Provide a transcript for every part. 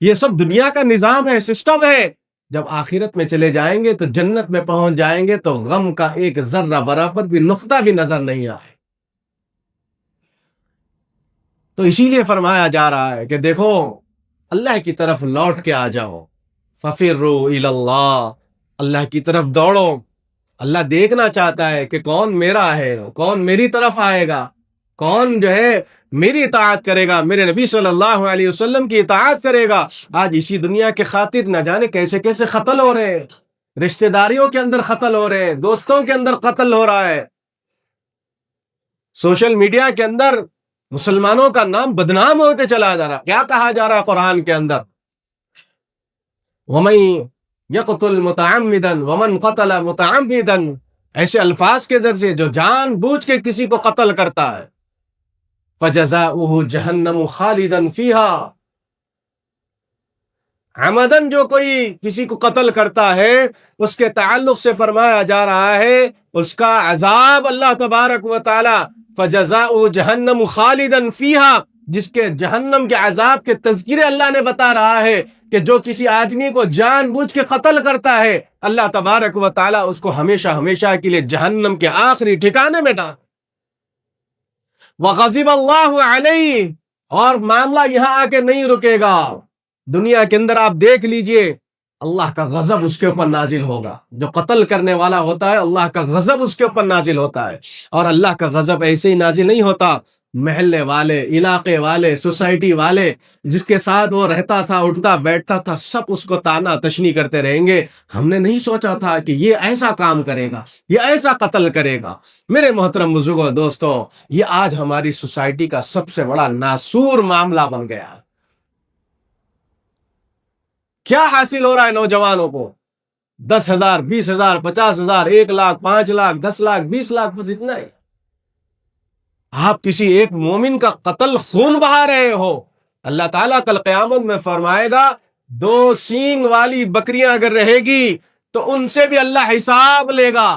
یہ سب دنیا کا نظام ہے، سسٹم ہے۔ جب آخرت میں چلے جائیں گے تو جنت میں پہنچ جائیں گے تو غم کا ایک ذرہ برابر بھی نقطہ بھی نظر نہیں آئے۔ تو اسی لیے فرمایا جا رہا ہے کہ دیکھو اللہ کی طرف لوٹ کے آ جاؤ، ففروا الی اللہ، اللہ کی طرف دوڑو۔ اللہ دیکھنا چاہتا ہے کہ کون میرا ہے، کون میری طرف آئے گا، کون جو ہے میری اطاعت کرے گا، میرے نبی صلی اللہ علیہ وسلم کی اطاعت کرے گا۔ آج اسی دنیا کے خاطر نہ جانے کیسے کیسے قتل ہو رہے ہیں، رشتہ داریوں کے اندر قتل ہو رہے ہیں، دوستوں کے اندر قتل ہو رہا ہے، سوشل میڈیا کے اندر مسلمانوں کا نام بدنام ہوتے چلا جا رہا۔ کیا کہا جا رہا ہے قرآن کے اندر؟ وَمَن يَقْتُلْ مُتَعَمِّدًا وَمَن قَتَلَ مُتَعَمِّدًا، ایسے الفاظ کے ذریعے جو جان بوجھ کے کسی کو قتل کرتا ہے، فَجَزَاؤُهُ جَهَنَّمُ خَالِدًا فِيهَا، عمدن جو کوئی کسی کو قتل کرتا ہے اس کے تعلق سے فرمایا جا رہا ہے اس کا عذاب اللہ تبارک و تعالی فَجَزَاؤُهُ جَهَنَّمُ خَالِدًا فِيهَا، جس کے جہنم کے عذاب کے تذکرے اللہ نے بتا رہا ہے کہ جو کسی آدمی کو جان بوجھ کے قتل کرتا ہے اللہ تبارک و تعالی اس کو ہمیشہ ہمیشہ کے لیے جہنم کے آخری ٹھکانے میں ڈال۔ وَغَضِبَ اللَّهُ عَلَيْهِ، اور معاملہ یہاں آ کے نہیں رکے گا، دنیا کے اندر آپ دیکھ لیجئے اللہ کا غضب اس کے اوپر نازل ہوگا۔ جو قتل کرنے والا ہوتا ہے اللہ کا غضب اس کے اوپر نازل ہوتا ہے، اور اللہ کا غضب ایسے ہی نازل نہیں ہوتا، محلے والے، علاقے والے، سوسائٹی والے، جس کے ساتھ وہ رہتا تھا، اٹھتا بیٹھتا تھا، سب اس کو تانا تشنی کرتے رہیں گے، ہم نے نہیں سوچا تھا کہ یہ ایسا کام کرے گا، یہ ایسا قتل کرے گا۔ میرے محترم بزرگوں، دوستوں، یہ آج ہماری سوسائٹی کا سب سے بڑا ناسور معاملہ بن گیا ہے۔ کیا حاصل ہو رہا ہے نوجوانوں کو؟ 10,000، 20,000، 50,000، 1,00,000، 5,00,000، 10,00,000، 20,00,000، بس اتنا ہی۔ آپ کسی ایک مومن کا قتل خون بہا رہے ہو۔ اللہ تعالیٰ کل قیامت میں فرمائے گا 2 سینگ والی بکریاں اگر رہے گی تو ان سے بھی اللہ حساب لے گا،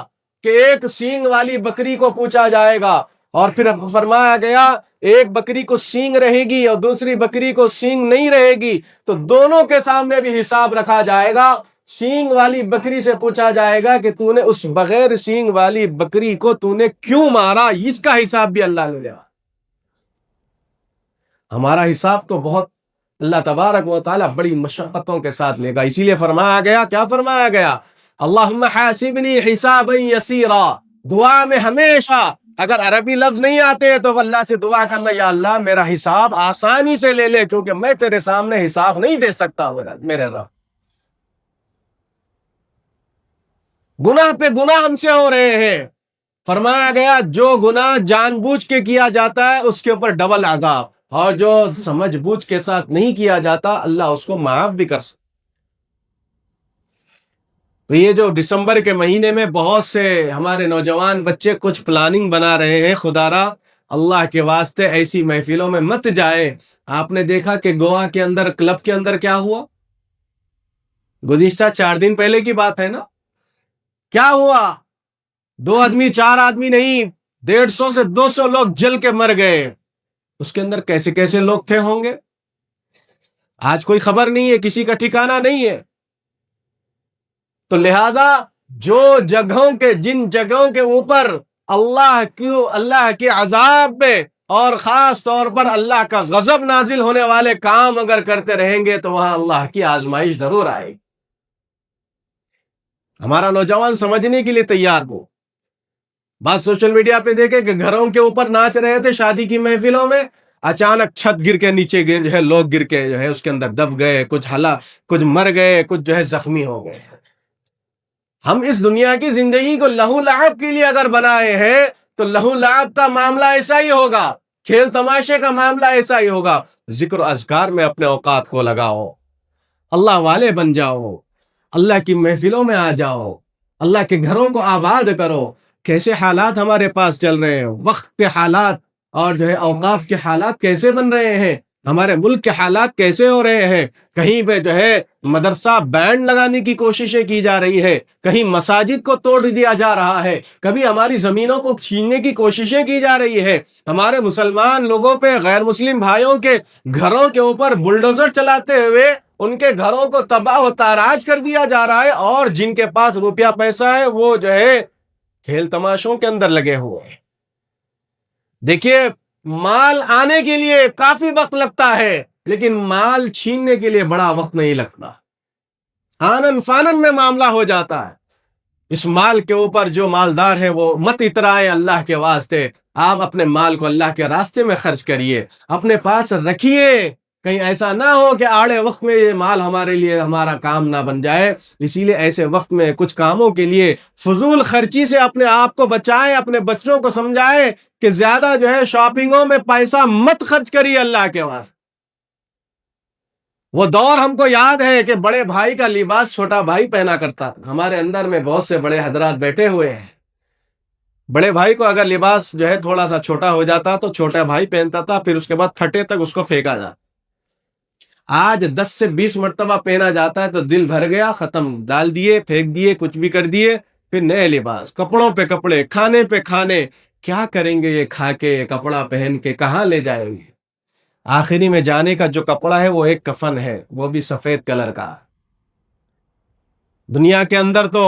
کہ ایک سینگ والی بکری کو پوچھا جائے گا، اور پھر فرمایا گیا ایک بکری کو سینگ رہے گی اور دوسری بکری کو سینگ نہیں رہے گی تو دونوں کے سامنے بھی حساب رکھا جائے گا۔ سینگ والی بکری سے پوچھا جائے گا کہ تو نے اس بغیر سینگ والی بکری کو تو نے کیوں مارا، اس کا حساب بھی اللہ لے گا۔ ہمارا حساب تو بہت اللہ تبارک و تعالیٰ بڑی مشقتوں کے ساتھ لے گا۔ اسی لیے فرمایا گیا، کیا فرمایا گیا؟ اللہم حاسبنی حسابا یسیرا، دعا میں ہمیشہ اگر عربی لفظ نہیں آتے تو اللہ سے دعا کرنا، یا اللہ میرا حساب آسانی سے لے لے، کیونکہ میں تیرے سامنے حساب نہیں دے سکتا میرے رب۔ گناہ پہ گناہ ہم سے ہو رہے ہیں، فرمایا گیا جو گناہ جان بوجھ کے کیا جاتا ہے اس کے اوپر ڈبل عذاب، اور جو سمجھ بوجھ کے ساتھ نہیں کیا جاتا اللہ اس کو معاف بھی کر سکتا۔ تو یہ جو دسمبر کے مہینے میں بہت سے ہمارے نوجوان بچے کچھ پلاننگ بنا رہے ہیں، خدا را اللہ کے واسطے ایسی محفلوں میں مت جائے۔ آپ نے دیکھا کہ گوا کے اندر کلب کے اندر کیا ہوا؟ گزشتہ 4 دن پہلے کی بات ہے نا، کیا ہوا؟ 2 آدمی 4 آدمی نہیں، 150 سے 200 لوگ جل کے مر گئے۔ اس کے اندر کیسے کیسے لوگ تھے ہوں گے آج کوئی خبر نہیں ہے، کسی کا ٹھکانہ نہیں ہے۔ تو لہذا جن جگہوں کے اوپر اللہ کے عذاب میں اور خاص طور پر اللہ کا غضب نازل ہونے والے کام اگر کرتے رہیں گے تو وہاں اللہ کی آزمائش ضرور آئے گی۔ ہمارا نوجوان سمجھنے کے لیے تیار ہو۔ بات سوشل میڈیا پہ دیکھے کہ گھروں کے اوپر ناچ رہے تھے شادی کی محفلوں میں، اچانک چھت گر کے نیچے جو ہے لوگ گر کے جو ہے اس کے اندر دب گئے، کچھ مر گئے، کچھ جو ہے زخمی ہو گئے۔ ہم اس دنیا کی زندگی کو لہو لعب کے لیے اگر بنائے ہیں تو لہو لعب کا معاملہ ایسا ہی ہوگا، کھیل تماشے کا معاملہ ایسا ہی ہوگا۔ ذکر و اذکار میں اپنے اوقات کو لگاؤ، اللہ والے بن جاؤ، اللہ کی محفلوں میں آ جاؤ، اللہ کے گھروں کو آباد کرو۔ کیسے حالات ہمارے پاس چل رہے ہیں، وقت کے حالات اور جو ہے اوقاف کے حالات کیسے بن رہے ہیں، ہمارے ملک کے حالات کیسے ہو رہے ہیں۔ کہیں پہ جو ہے مدرسہ بینڈ لگانے کی کوششیں کی جا رہی ہے، کہیں مساجد کو توڑ دیا جا رہا ہے، کبھی ہماری زمینوں کو چھیننے کی کوششیں کی جا رہی ہے، ہمارے مسلمان لوگوں پہ غیر مسلم بھائیوں کے گھروں کے اوپر بلڈوزر چلاتے ہوئے ان کے گھروں کو تباہ و تاراج کر دیا جا رہا ہے، اور جن کے پاس روپیہ پیسہ ہے وہ جو ہے کھیل تماشوں کے اندر لگے ہوئے ہیں۔ دیکھیے، مال آنے کے لیے کافی وقت لگتا ہے، لیکن مال چھیننے کے لیے بڑا وقت نہیں لگتا، آنن فانن میں معاملہ ہو جاتا ہے۔ اس مال کے اوپر جو مالدار ہے وہ مت اترائے اللہ کے واسطے، آپ اپنے مال کو اللہ کے راستے میں خرچ کریے، اپنے پاس رکھیے، کہیں ایسا نہ ہو کہ آڑے وقت میں یہ مال ہمارے لیے ہمارا کام نہ بن جائے۔ اسی لیے ایسے وقت میں کچھ کاموں کے لیے فضول خرچی سے اپنے آپ کو بچائے، اپنے بچوں کو سمجھائے کہ زیادہ جو ہے شاپنگوں میں پیسہ مت خرچ کریے اللہ کے واسطے۔ وہ دور ہم کو یاد ہے کہ بڑے بھائی کا لباس چھوٹا بھائی پہنا کرتا تھا۔ ہمارے اندر میں بہت سے بڑے حضرات بیٹھے ہوئے ہیں، بڑے بھائی کو اگر لباس جو ہے تھوڑا سا چھوٹا ہو جاتا تو چھوٹا بھائی پہنتا تھا، پھر اس کے بعد پھٹے تک اس کو پھینکا جاتا۔ آج 10 سے 20 مرتبہ پہنا جاتا ہے تو دل بھر گیا، ختم، ڈال دیے، پھینک دیے، کچھ بھی کر دیے، پھر نئے لباس، کپڑوں پہ کپڑے، کھانے پہ کھانے۔ کیا کریں گے یہ کھا کے، کپڑا پہن کے کہاں لے جائیں گے؟ آخری میں جانے کا جو کپڑا ہے وہ ایک کفن ہے، وہ بھی سفید کلر کا۔ دنیا کے اندر تو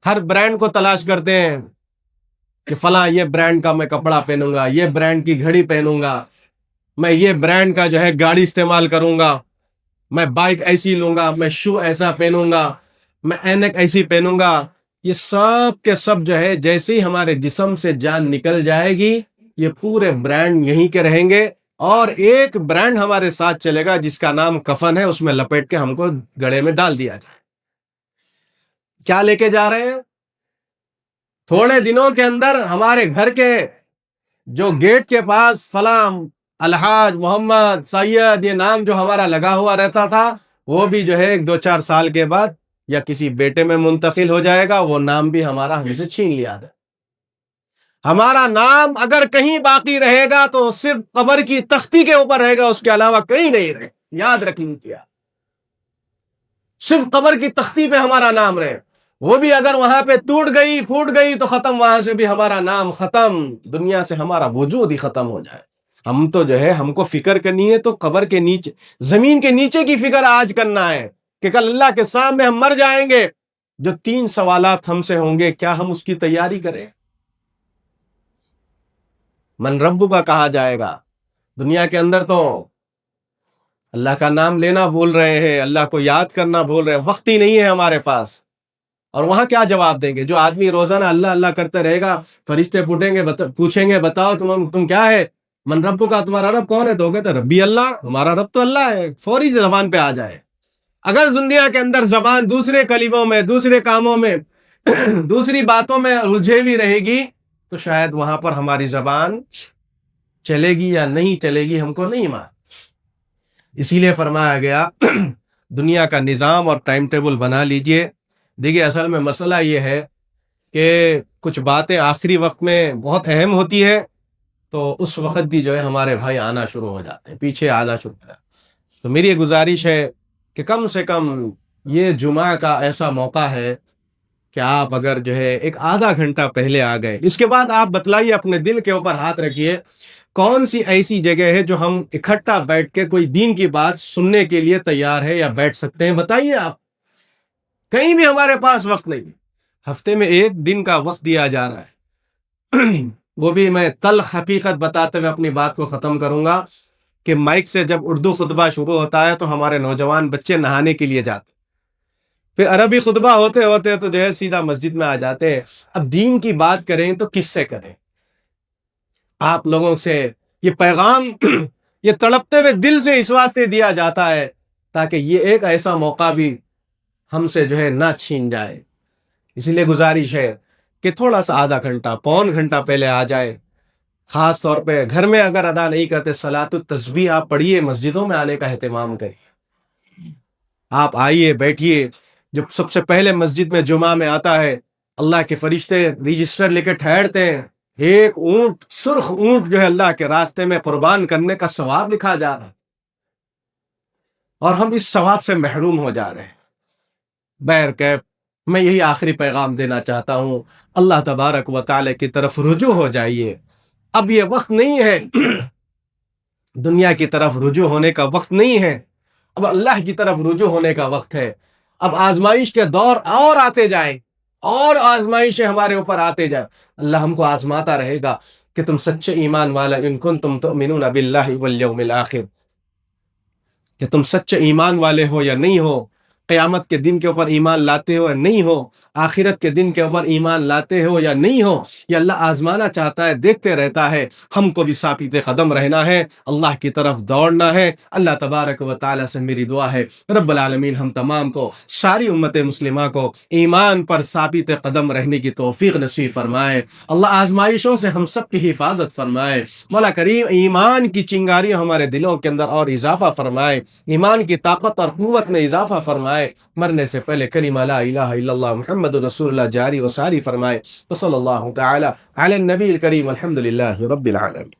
ہر برانڈ کو تلاش کرتے ہیں کہ فلاں یہ برانڈ کا میں کپڑا پہنوں گا، یہ برانڈ کی گھڑی پہنوں گا، میں یہ برانڈ کا جو ہے گاڑی استعمال کروں گا، میں بائک ایسی لوں گا، میں شو ایسا پہنوں گا، میں اینک ایسی پہنوں گا۔ یہ سب کے سب جو ہے جیسے ہی ہمارے جسم سے جان نکل جائے گی، یہ پورے برانڈ یہیں کے رہیں گے، اور ایک برانڈ ہمارے ساتھ چلے گا جس کا نام کفن ہے، اس میں لپیٹ کے ہم کو گڑے میں ڈال دیا جائے۔ کیا لے کے جا رہے ہیں؟ تھوڑے دنوں کے اندر ہمارے گھر کے جو گیٹ کے پاس فلاں الحاج محمد سید یہ نام جو ہمارا لگا ہوا رہتا تھا، وہ بھی جو ہے 2-4 سال کے بعد یا کسی بیٹے میں منتقل ہو جائے گا، وہ نام بھی ہمارا ہم سے چھین لیا جائے۔ ہمارا نام اگر کہیں باقی رہے گا تو صرف قبر کی تختی کے اوپر رہے گا، اس کے علاوہ کہیں نہیں رہے، یاد رکھ لیجیے۔ صرف قبر کی تختی پہ ہمارا نام رہے، وہ بھی اگر وہاں پہ ٹوٹ گئی پھوٹ گئی تو ختم، وہاں سے بھی ہمارا نام ختم، دنیا سے ہمارا وجود ہی ختم ہو جائے۔ ہم تو جو ہے ہم کو فکر کرنی ہے تو قبر کے نیچے، زمین کے نیچے کی فکر آج کرنا ہے کہ کل اللہ کے سامنے ہم مر جائیں گے، جو 3 سوالات ہم سے ہوں گے، کیا ہم اس کی تیاری کریں؟ من رب کا کہا جائے گا۔ دنیا کے اندر تو اللہ کا نام لینا بھول رہے ہیں، اللہ کو یاد کرنا بھول رہے ہیں، وقت ہی نہیں ہے ہمارے پاس۔ اور وہاں کیا جواب دیں گے؟ جو آدمی روزانہ اللہ اللہ کرتے رہے گا، فرشتے پوچھیں گے بتاؤ تم کیا ہے؟ من رب کا، تمہارا رب کون ہے؟ تو کہتے ربی اللہ، ہمارا رب تو اللہ ہے، فوری زبان پہ آ جائے۔ اگر دنیا کے اندر زبان دوسرے کلموں میں، دوسرے کاموں میں، دوسری باتوں میں الجھے بھی رہے گی تو شاید وہاں پر ہماری زبان چلے گی یا نہیں چلے گی، ہم کو نہیں معلوم۔ اسی لیے فرمایا گیا دنیا کا نظام اور ٹائم ٹیبل بنا لیجئے۔ دیکھیے، اصل میں مسئلہ یہ ہے کہ کچھ باتیں آخری وقت میں بہت اہم ہوتی ہے، تو اس وقت بھی جو ہے ہمارے بھائی آنا شروع ہو جاتے ہیں، پیچھے آنا شروع ہو جاتے ہیں۔ تو میری یہ گزارش ہے کہ کم سے کم یہ جمعہ کا ایسا موقع ہے کہ آپ اگر جو ہے ایک آدھا گھنٹہ پہلے آ گئے، اس کے بعد آپ بتلائیے، اپنے دل کے اوپر ہاتھ رکھیے، کون سی ایسی جگہ ہے جو ہم اکٹھا بیٹھ کے کوئی دین کی بات سننے کے لیے تیار ہے یا بیٹھ سکتے ہیں؟ بتائیے آپ۔ کہیں بھی ہمارے پاس وقت نہیں، ہفتے میں 1 دن کا وقت دیا جا رہا ہے۔ وہ بھی میں تلخ حقیقت بتاتے ہوئے اپنی بات کو ختم کروں گا کہ مائک سے جب اردو خطبہ شروع ہوتا ہے تو ہمارے نوجوان بچے نہانے کے لیے جاتے، پھر عربی خطبہ ہوتے ہوتے تو جو ہے سیدھا مسجد میں آ جاتے ہیں۔ اب دین کی بات کریں تو کس سے کریں؟ آپ لوگوں سے یہ پیغام یہ تڑپتے ہوئے دل سے اس واسطے دیا جاتا ہے تاکہ یہ ایک ایسا موقع بھی ہم سے جو ہے نہ چھین جائے۔ اسی لیے گزارش ہے کہ تھوڑا سا آدھا گھنٹہ، پون گھنٹہ پہلے آ جائے۔ خاص طور پہ گھر میں اگر ادا نہیں کرتے صلاۃ التسبیح آپ پڑھیے، مسجدوں میں آنے کا اہتمام کریے۔ آپ آئیے، بیٹھیے۔ جب سب سے پہلے مسجد میں جمعہ میں آتا ہے، اللہ کے فرشتے رجسٹر لے کے ٹھہرتے ہیں، ایک اونٹ، سرخ اونٹ جو ہے اللہ کے راستے میں قربان کرنے کا ثواب لکھا جا رہا ہے، اور ہم اس ثواب سے محروم ہو جا رہے ہیں۔ بہرکیف میں یہی آخری پیغام دینا چاہتا ہوں، اللہ تبارک و تعالی کی طرف رجوع ہو جائیے۔ اب یہ وقت نہیں ہے، دنیا کی طرف رجوع ہونے کا وقت نہیں ہے۔ اب اللہ کی طرف رجوع ہونے کا وقت ہے. اب آزمائش کے دور اور آتے جائیں اور آزمائشیں ہمارے اوپر آتے جائیں. اللہ ہم کو آزماتا رہے گا کہ تم سچے ایمان والا ان کنتم تؤمنون باللہ والیوم الآخر، کہ تم سچے ایمان والے ہو یا نہیں ہو، قیامت کے دن کے اوپر ایمان لاتے ہو یا نہیں ہو، آخرت کے دن کے اوپر ایمان لاتے ہو یا نہیں ہو. یہ اللہ آزمانا چاہتا ہے، دیکھتے رہتا ہے. ہم کو بھی ثابت قدم رہنا ہے، اللہ کی طرف دوڑنا ہے. اللہ تبارک و تعالی سے میری دعا ہے رب العالمین ہم تمام کو، ساری امت مسلمہ کو ایمان پر ثابت قدم رہنے کی توفیق نصیب فرمائے. اللہ آزمائشوں سے ہم سب کی حفاظت فرمائے. مولا کریم ایمان کی چنگاری ہمارے دلوں کے اندر اور اضافہ فرمائے، ایمان کی طاقت اور قوت میں اضافہ فرمائے. مرنے سے پہلے کلمہ لا الہ الا اللہ محمد رسول اللہ جاری و ساری فرمائے. وصلی اللہ تعالی علی النبی الکریم الحمد للہ رب العالمین.